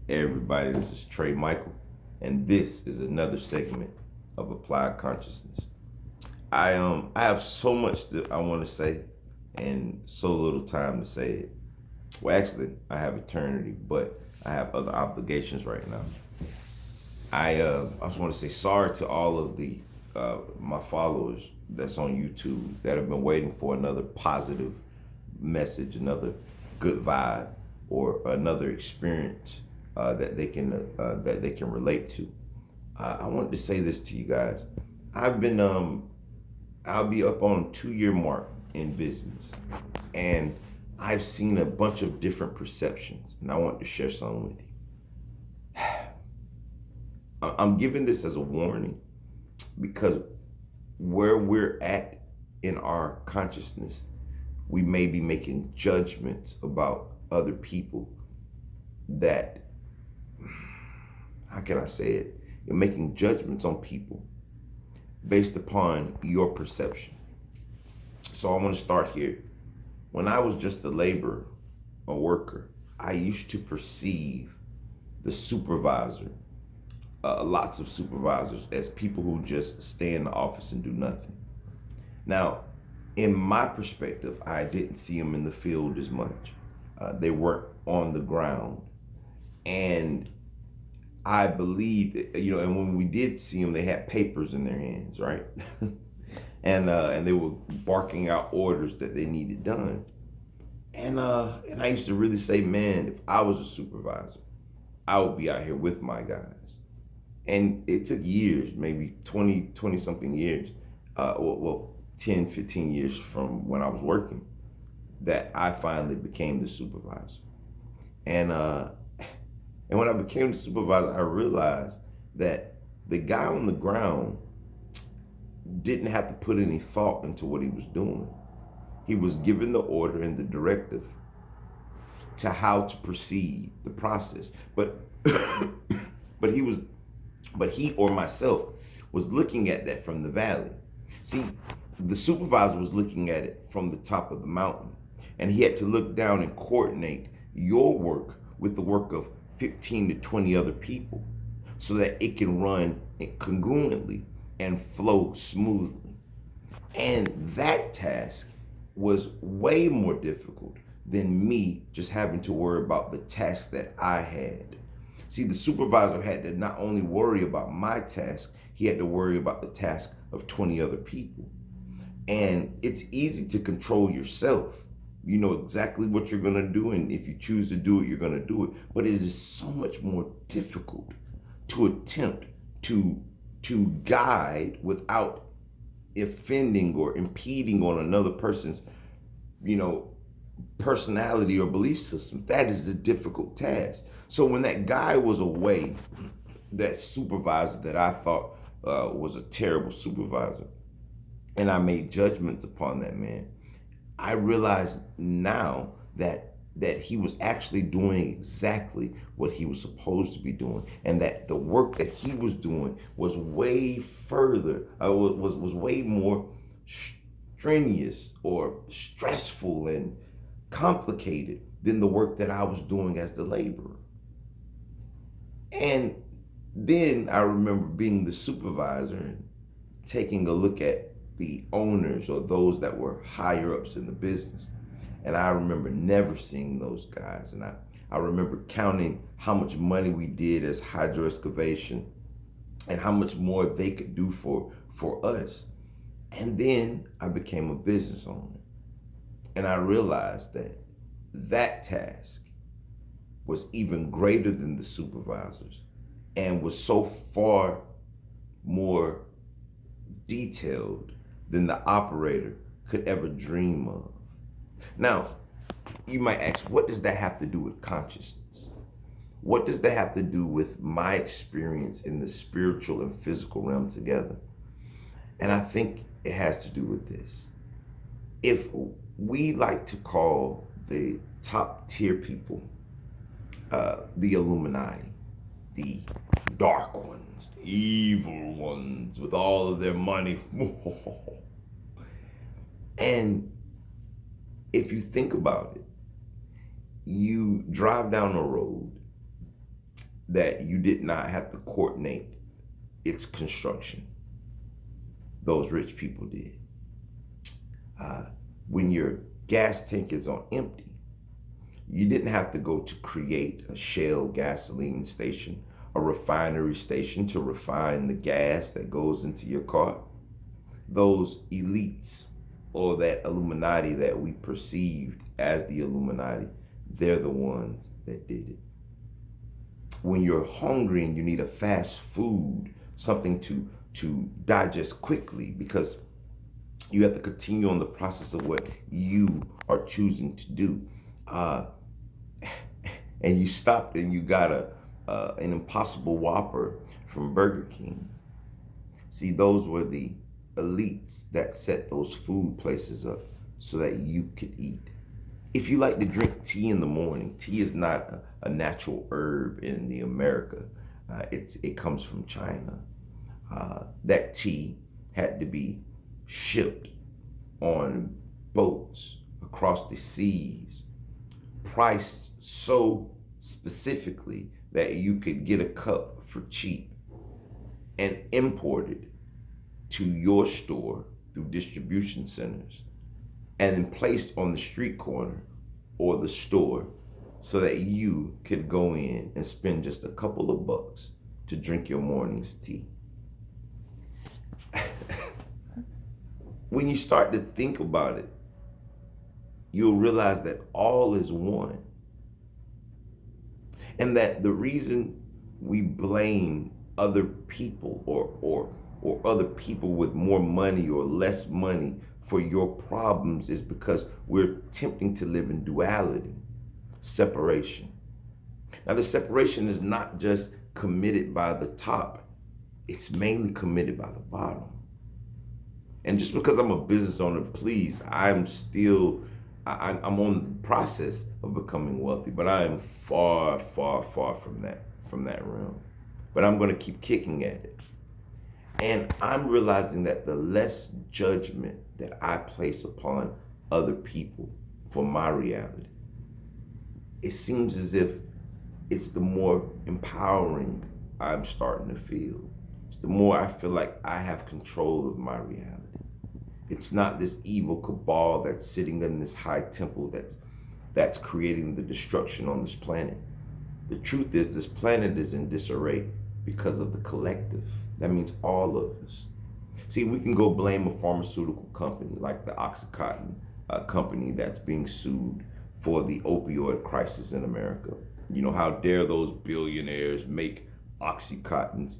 Everybody, this is Trey Michael, and this is another segment of Applied Consciousness. I have so much that I want to say, and so little time to say it. Well, actually, I have eternity, but I have other obligations right now. I just want to say sorry to all of the my followers that's on YouTube that have been waiting for another positive message, another good vibe, or another experience that they can relate to. I wanted to say this to you guys. I've been I'll be up on 2 year mark in business, and I've seen a bunch of different perceptions, and I want to share some with you. I'm giving this as a warning because where we're at in our consciousness, we may be making judgments about other people that, how can I say it? You're making judgments on people based upon your perception. So I want to start here. When I was just a laborer, a worker, I used to perceive the supervisor, lots of supervisors, as people who just stay in the office and do nothing. Now, in my perspective, I didn't see them in the field as much. They weren't on the ground. And I believe, and when we did see them, they had papers in their hands, right? And they were barking out orders that they needed done. And I used to really say, man, if I was a supervisor, I would be out here with my guys. And it took years, maybe 20 something years, well, 10, 15 years from when I was working, that I finally became the supervisor. And when I became the supervisor, I realized that the guy on the ground didn't have to put any thought into what he was doing. He was given the order and the directive to how to proceed the process. But but he or myself was looking at that from the valley. See, the supervisor was looking at it from the top of the mountain, and he had to look down and coordinate your work with the work of 15 to 20 other people so that it can run congruently and flow smoothly. And that task was way more difficult than me just having to worry about the task that I had. See, the supervisor had to not only worry about my task, he had to worry about the task of 20 other people. And it's easy to control yourself. You know exactly what you're going to do, and if you choose to do it, you're going to do it. But it is so much more difficult to attempt to guide without offending or impeding on another person's, personality or belief system. That is a difficult task. So when that guy was away, that supervisor that I thought was a terrible supervisor, and I made judgments upon that man, I realize now that he was actually doing exactly what he was supposed to be doing, and that the work that he was doing was way further, was way more strenuous or stressful and complicated than the work that I was doing as the laborer. And then I remember being the supervisor and taking a look at the owners or those that were higher ups in the business. And I remember never seeing those guys. And I remember counting how much money we did as hydro excavation and how much more they could do for us. And then I became a business owner. And I realized that task was even greater than the supervisors and was so far more detailed than the operator could ever dream of. Now, you might ask, what does that have to do with consciousness? What does that have to do with my experience in the spiritual and physical realm together? And I think it has to do with this. If we like to call the top tier people the Illuminati, the dark ones, the evil ones with all of their money. And if you think about it, you drive down a road that you did not have to coordinate its construction. Those rich people did. When your gas tank is on empty, you didn't have to go to create a Shell gasoline station, a refinery station to refine the gas that goes into your car. Those elites, or that Illuminati that we perceived as the Illuminati, they're the ones that did it. When you're hungry and you need a fast food, something to digest quickly, because you have to continue on the process of what you are choosing to do, and you stopped and you got an Impossible Whopper from Burger King. See, those were the elites that set those food places up so that you could eat. If you like to drink tea in the morning, tea is not a natural herb in the America. It comes from China. That tea had to be shipped on boats across the seas, priced so specifically that you could get a cup for cheap, and imported to your store through distribution centers, and then placed on the street corner or the store so that you could go in and spend just a couple of bucks to drink your morning's tea. When you start to think about it, you'll realize that all is one. And that the reason we blame other people or other people with more money or less money for your problems is because we're attempting to live in duality, separation. Now, the separation is not just committed by the top, it's mainly committed by the bottom. And just because I'm a business owner, please, I'm on the process of becoming wealthy, but I am far, far, far from that realm. But I'm going to keep kicking at it. And I'm realizing that the less judgment that I place upon other people for my reality, it seems as if it's the more empowering I'm starting to feel. It's the more I feel like I have control of my reality. It's not this evil cabal that's sitting in this high temple that's creating the destruction on this planet. The truth is, this planet is in disarray because of the collective. That means all of us. See, we can go blame a pharmaceutical company like the Oxycontin company that's being sued for the opioid crisis in America. You know, how dare those billionaires make Oxycontins?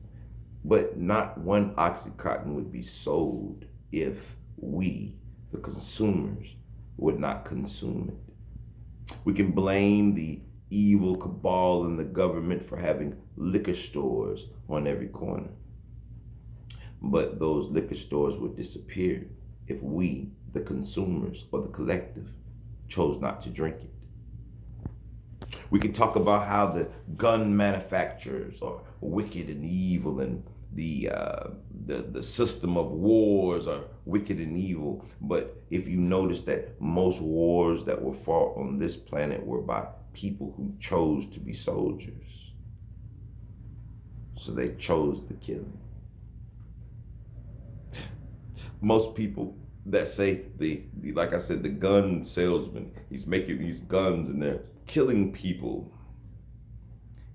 But not one Oxycontin would be sold if we, the consumers, would not consume it. We can blame the evil cabal in the government for having liquor stores on every corner. But those liquor stores would disappear if we, the consumers or the collective, chose not to drink it. We can talk about how the gun manufacturers are wicked and evil, and the system of wars are wicked and evil. But if you notice that most wars that were fought on this planet were by people who chose to be soldiers. So they chose the killing. Most people that say like I said, the gun salesman, he's making these guns and they're killing people.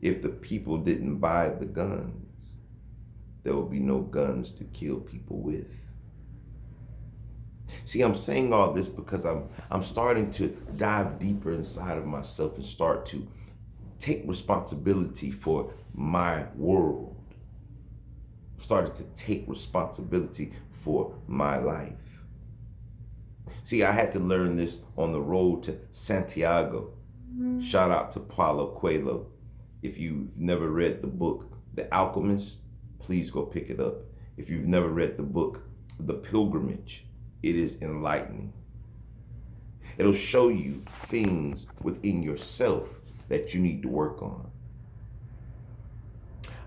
If the people didn't buy the guns, there will be no guns to kill people with. See, I'm saying all this because I'm starting to dive deeper inside of myself and start to take responsibility for my world. I'm starting to take responsibility for my life. See, I had to learn this on the road to Santiago. Shout out to Paulo Coelho. If you've never read the book, The Alchemist, please go pick it up. If you've never read the book, The Pilgrimage, it is enlightening. It'll show you things within yourself that you need to work on.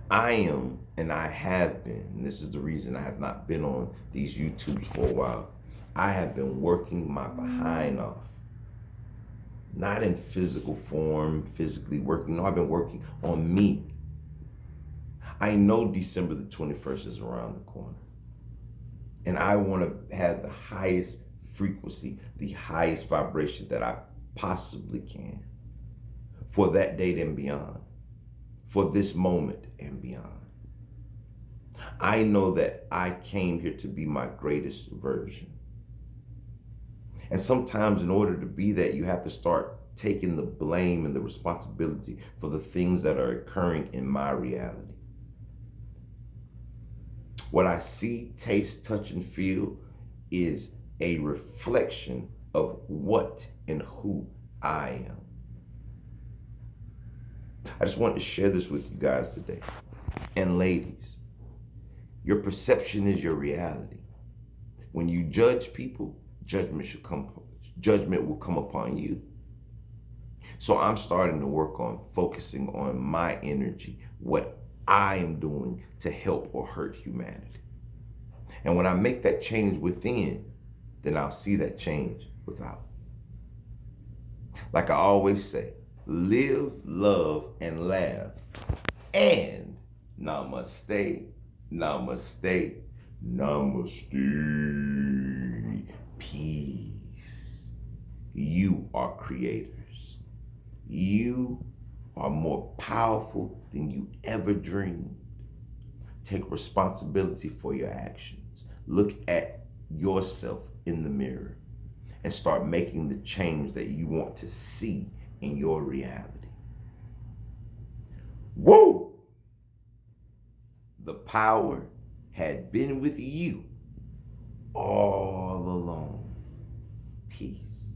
I am, and I have been, and this is the reason I have not been on these YouTubes for a while, I have been working my behind off. Not in physical form, physically working. No, I've been working on me. I know December the 21st is around the corner. And I want to have the highest frequency, the highest vibration that I possibly can for that date and beyond, for this moment and beyond. I know that I came here to be my greatest version. And sometimes in order to be that, you have to start taking the blame and the responsibility for the things that are occurring in my reality. What I see, taste, touch, and feel is a reflection of what and who I am. I just wanted to share this with you guys today. And ladies, your perception is your reality. When you judge people, judgment will come upon you. So I'm starting to work on focusing on my energy, what I'm doing to help or hurt humanity. And when I make that change within, then I'll see that change without. Like I always say, live, love, and laugh. And namaste, namaste, namaste. Peace. You are creators. You are more powerful than you ever dreamed. Take responsibility for your actions. Look at yourself in the mirror and start making the change that you want to see in your reality. Whoa! The power had been with you all along. Peace.